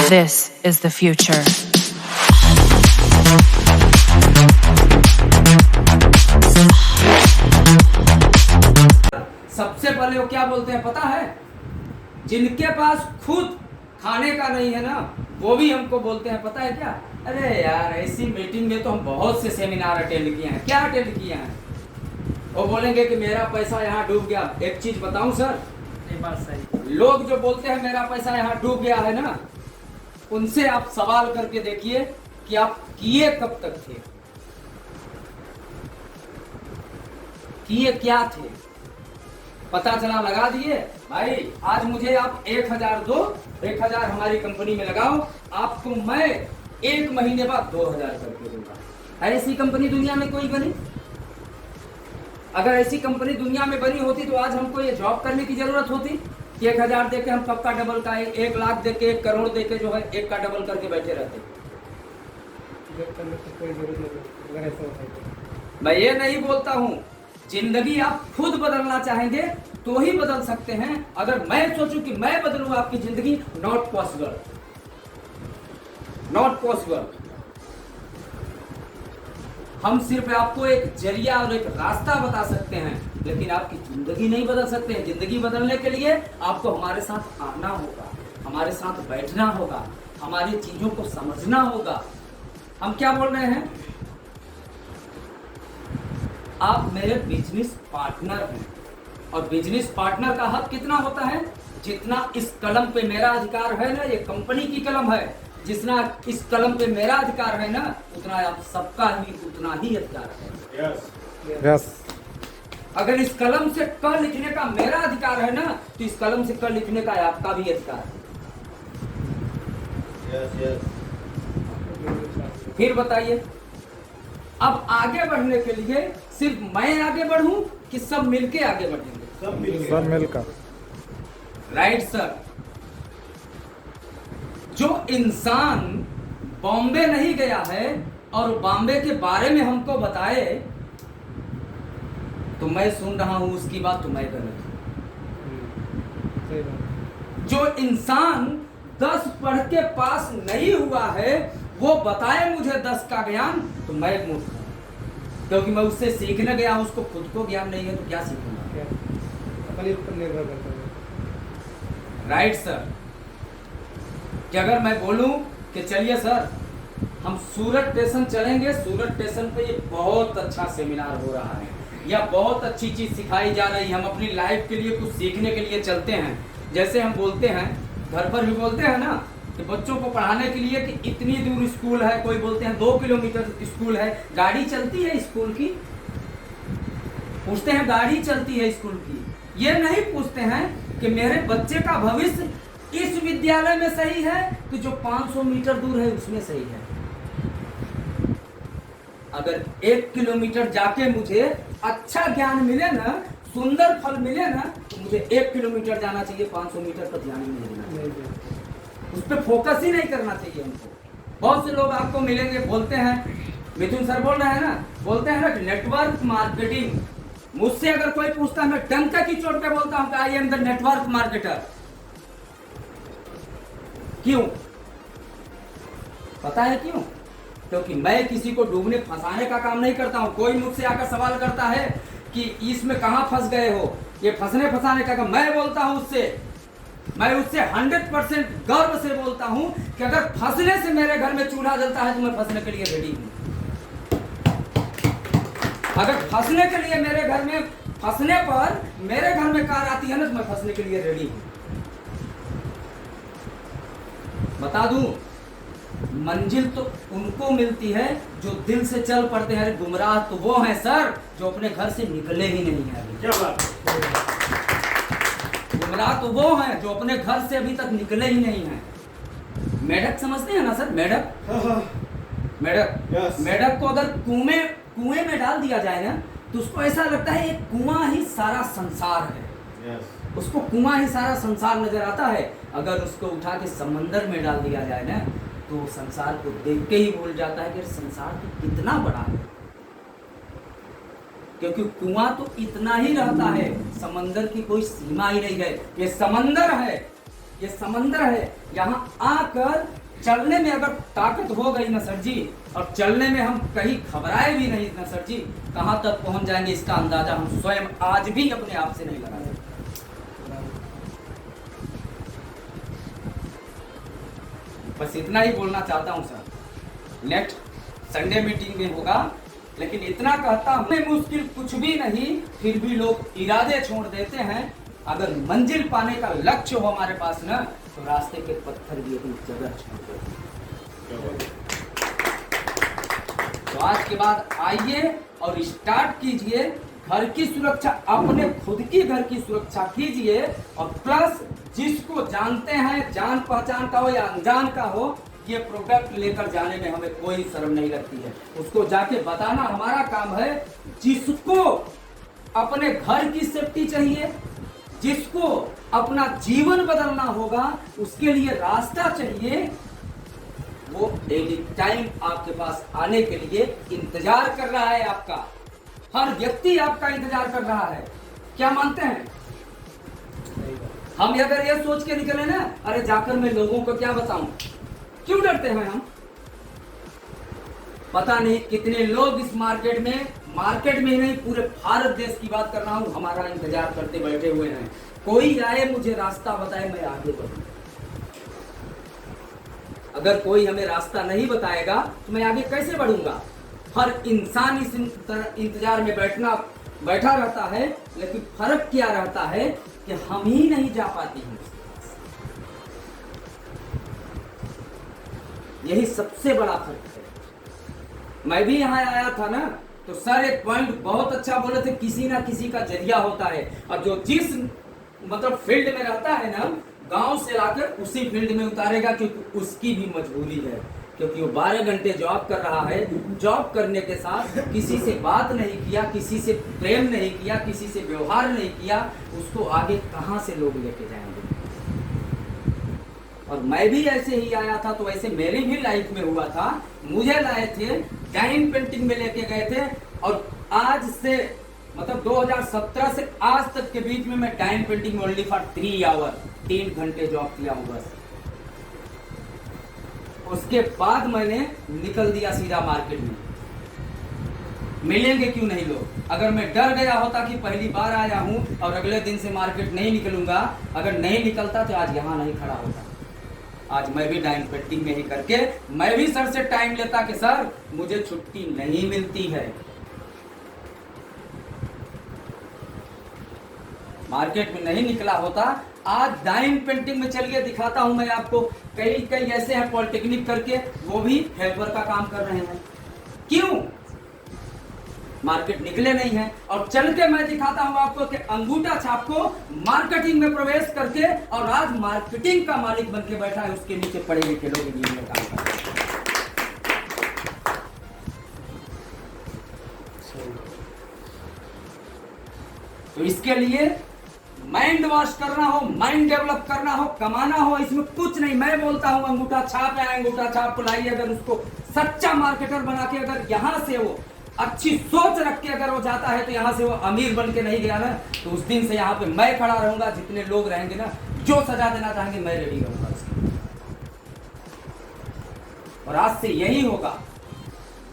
This is the future. सबसे पहले वो क्या बोलते हैं पता है? जिनके पास खुद खाने का नहीं है ना, वो भी हमको बोलते हैं पता है क्या? अरे यार, ऐसी मीटिंग में तो हम बहुत से सेमिनार अटेंड किए हैं। क्या अटेंड किए हैं? वो बोलेंगे कि मेरा पैसा यहाँ डूब गया। एक चीज बताऊं सर, ये बात सही। लोग जो बोलते हैं मेरा पैसा यहाँ डूब गया है ना, उनसे आप सवाल करके देखिए कि आप किए कब तक थे, किए क्या थे, पता चला लगा दिए। भाई आज मुझे आप 1000 दो, 1000 हमारी कंपनी में लगाओ, आपको मैं 1 महीने बाद 2000 करके दूंगा। ऐसी कंपनी दुनिया में कोई बनी? अगर ऐसी कंपनी दुनिया में बनी होती तो आज हमको ये जॉब करने की जरूरत होती कि 1000 देके हम कब का डबल का 1 लाख देके 1 करोड़ देके जो है 1 का डबल करके बैठे रहते। मैं ये नहीं बोलता हूँ, जिंदगी आप खुद बदलना चाहेंगे तो ही बदल सकते हैं। अगर मैं सोचूं कि मैं बदलूं आपकी जिंदगी, नॉट पॉसिबल, नॉट पॉसिबल। हम सिर्फ आपको एक जरिया और एक रास्ता बता सकते हैं, लेकिन आपकी जिंदगी नहीं बदल सकते हैं। जिंदगी बदलने के लिए आपको हमारे साथ आना होगा, हमारे साथ बैठना होगा, हमारी चीजों को समझना होगा। हम क्या बोल रहे हैं? आप मेरे बिजनेस पार्टनर हैं, और बिजनेस पार्टनर का हक कितना होता है? जितना इस कलम पे मेरा अधिकार है ना, ये कंपनी की कलम है, जितना इस कलम पे मेरा अधिकार है ना, उतना आप सबका ही उतना ही अधिकार है। यस। अगर इस कलम से क लिखने का मेरा अधिकार है ना, तो इस कलम से क लिखने का आपका भी अधिकार है। फिर बताइए, अब आगे बढ़ने के लिए सिर्फ मैं आगे बढ़ूं कि सब मिलके आगे बढ़ेंगे? सब मिलकर। Right sir. जो इंसान बॉम्बे नहीं गया है और बॉम्बे के बारे में हमको बताए तो मैं सुन रहा हूं उसकी बात, तो मैं गलत हूं। जो इंसान 10 पढ़ के पास नहीं हुआ है, वो बताए मुझे 10 का ज्ञान, तो मैं मूर्ख हूं, क्योंकि मैं उससे सीखने गया हूं, उसको खुद को ज्ञान नहीं है तो क्या सीखूंगा? अपने ऊपर निर्भर करता है। Right sir. कि अगर मैं बोलूं कि चलिए सर हम सूरत स्टेशन चलेंगे, सूरत स्टेशन पे ये बहुत अच्छा सेमिनार हो रहा है या बहुत अच्छी चीज सिखाई जा रही है, हम अपनी लाइफ के लिए कुछ सीखने के लिए चलते हैं। जैसे हम बोलते हैं, घर पर भी बोलते हैं ना कि बच्चों को पढ़ाने के लिए कि इतनी दूर स्कूल है, कोई बोलते हैं 2 किलोमीटर स्कूल है। गाड़ी चलती है स्कूल की? पूछते हैं गाड़ी चलती है स्कूल की? ये नहीं पूछते हैं कि मेरे बच्चे का भविष्य इस विद्यालय में सही है कि जो 500 मीटर दूर है उसमें सही है। अगर 1 किलोमीटर जाके मुझे अच्छा ज्ञान मिले ना, सुंदर फल मिले ना, तो मुझे 1 किलोमीटर जाना चाहिए, 500 मीटर पर ध्यान ही नहीं देना चाहिए, उस पर फोकस ही नहीं करना चाहिए हमको। बहुत से लोग आपको मिलेंगे, बोलते हैं, मिथुन सर बोल रहे हैं ना, बोलते हैं ना कि नेटवर्क मार्केटिंग। मुझसे अगर कोई पूछता है, मैं डंका की चोट पे बोलता हूं कि I am the network marketer. क्यों? पता है क्यों? क्योंकि मैं किसी को डूबने फंसाने का काम नहीं करता हूं। कोई मुझसे आकर सवाल करता है कि इसमें कहां फंस गए हो, ये फंसने फंसाने का काम, मैं बोलता हूं उससे, मैं उससे 100% गर्व से बोलता हूं कि अगर फंसने से मेरे घर में चूल्हा जलता है तो मैं फंसने के लिए रेडी हूं। अगर फंसने के लिए मेरे घर में, फंसने पर मेरे घर में कार आती है ना, तो मैं फंसने के लिए रेडी हूं। बता दूं, मंजिल तो उनको मिलती है जो दिल से चल पड़ते हैं। गुमराह तो वो हैं सर जो अपने घर से निकले ही नहीं है। क्या बात? गुमराह तो वो हैं जो अपने घर से अभी तक निकले ही नहीं हैं। मेढक समझते हैं ना सर? मेढक, मेढक, मेढक को अगर कुएं में डाल दिया जाए ना, तो उसको ऐसा लगता है एक कुआं ही सारा संसार है। उसको कुआं ही सारा संसार नजर आता है। अगर उसको उठा के समंदर में डाल दिया जाए ना, तो संसार को देख के ही भूल जाता है कि संसार तो कितना बड़ा है, क्योंकि कुआं तो इतना ही रहता है, समंदर की कोई सीमा ही नहीं है। ये समंदर है, ये समंदर है। यहाँ आकर चलने में अगर ताकत हो गई ना सर जी, और चलने में हम कहीं घबराए भी नहीं ना सर जी, कहाँ तक पहुंच जाएंगे इसका अंदाजा हम स्वयं आज भी अपने आप से नहीं लगा सकते। बस इतना ही बोलना चाहता हूँ सर। नेक्स्ट संडे मीटिंग में होगा, लेकिन इतना कहता हूँ मुश्किल कुछ भी नहीं, फिर भी लोग इरादे छोड़ देते हैं। अगर मंजिल पाने का लक्ष्य हो हमारे पास ना, तो रास्ते के पत्थर भी अपनी जगह छोड़ देते हैं। तो आज के बाद आइए और स्टार्ट कीजिए। घर की सुरक्षा, अपने खुद की घर की सुरक्षा कीजिए, और प्लस जिसको जानते हैं, जान पहचान का हो या अनजान का हो, ये प्रोडक्ट लेकर जाने में हमें कोई शर्म नहीं लगती है। उसको जाके बताना हमारा काम है। जिसको अपने घर की सेफ्टी चाहिए, जिसको अपना जीवन बदलना होगा, उसके लिए रास्ता चाहिए, वो एनी टाइम आपके पास आने के लिए इंतजार कर रहा है। आपका हर व्यक्ति आपका इंतजार कर रहा है। क्या मानते हैं? हम अगर ये सोच के निकले ना, अरे जाकर मैं लोगों को क्या बताऊं, क्यों डरते हैं हम? पता नहीं कितने लोग इस मार्केट में ही नहीं, पूरे भारत देश की बात कर रहा हूं, हमारा इंतजार करते बैठे हुए हैं। कोई आए, मुझे रास्ता बताए, मैं आगे बढ़ूं। अगर कोई हमें रास्ता नहीं बताएगा तो मैं आगे कैसे बढ़ूंगा? हर इंसान इस इंतजार में बैठा रहता है, लेकिन फर्क क्या रहता है कि हम ही नहीं जा पाते हैं। यही सबसे बड़ा फर्क है। मैं भी यहाँ आया था ना, तो सर एक पॉइंट बहुत अच्छा बोले थे, किसी ना किसी का जरिया होता है। और जो जिस मतलब फील्ड में रहता है ना, गांव से लाकर उसी फील्ड में उतारेगा, क्योंकि उसकी भी मजबूरी है। क्योंकि वो 12 घंटे जॉब कर रहा है, जॉब करने के साथ किसी से बात नहीं किया, किसी से प्रेम नहीं किया, किसी से व्यवहार नहीं किया, उसको आगे कहाँ से लोग लेके जाएंगे? और मैं भी ऐसे ही आया था, तो ऐसे मेरी भी लाइफ में हुआ था। मुझे लाए थे, डाइन पेंटिंग में लेके गए थे, और आज से मतलब 2017 से आज तक के बीच में मैं डाइन पेंटिंग में ओनली फॉर 3 आवर 3 घंटे जॉब किया हूँ बस। उसके बाद मैंने निकल दिया सीधा मार्केट में। मिलेंगे क्यों नहीं लोग? अगर मैं डर गया होता कि पहली बार आया हूं और अगले दिन से मार्केट नहीं निकलूंगा, अगर नहीं निकलता तो आज यहाँ नहीं खड़ा होता। आज मैं भी डाइन पेंटिंग में ही करके मैं भी सर से टाइम लेता कि सर मुझे छुट्टी नहीं मिलती है। मार्केट में नहीं निकला होता, आज डाइन पेंटिंग में चलिए दिखाता हूं मैं आपको। कई ऐसे हैं पॉलिटेक्निक करके, वो भी हेल्पर का काम कर रहे हैं। क्यों? मार्केट निकले नहीं है। और चल के मैं दिखाता हूं आपको कि अंगूठा छाप को मार्केटिंग में प्रवेश करके, और आज मार्केटिंग का मालिक बन के बैठा है, उसके नीचे पड़े लिखे लोग इंजीनियर काम कर रहे हैं। तो इसके लिए माइंड वॉश करना हो, माइंड डेवलप करना हो, कमाना हो, इसमें कुछ नहीं। मैं बोलता हूं अंगूठा छाप है, अंगूठा छाप को लाइए। अगर उसको सच्चा मार्केटर बना के, अगर यहां से वो अच्छी सोच रख के अगर वो जाता है, तो यहाँ से वो अमीर बन के नहीं गया ना, तो उस दिन से यहाँ पे मैं खड़ा रहूंगा। जितने लोग रहेंगे ना, जो सजा देना चाहेंगे, मैं रेडी रहूंगा उसकी। और आज से यही होगा।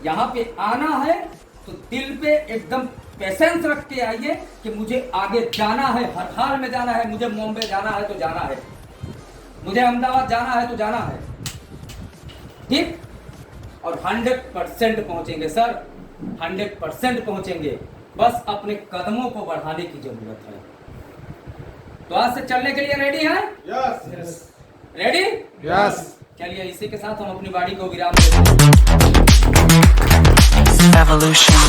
यहाँ पे आना है तो दिल पे एकदम पेशेंस रख के आइए कि मुझे आगे जाना है, हर हाल में जाना है। मुझे बॉम्बे जाना है तो जाना है, मुझे अहमदाबाद जाना है तो जाना है, ठीक? और 100% पहुंचेंगे सर, 100% पहुंचेंगे। बस अपने कदमों को बढ़ाने की जरूरत है। तो आज से चलने के लिए रेडी हैं? यस। रेडी? यस। चलिए इसी के साथ हम अपनी गाड़ी को विराम देते Evolution.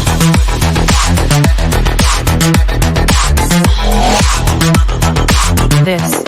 This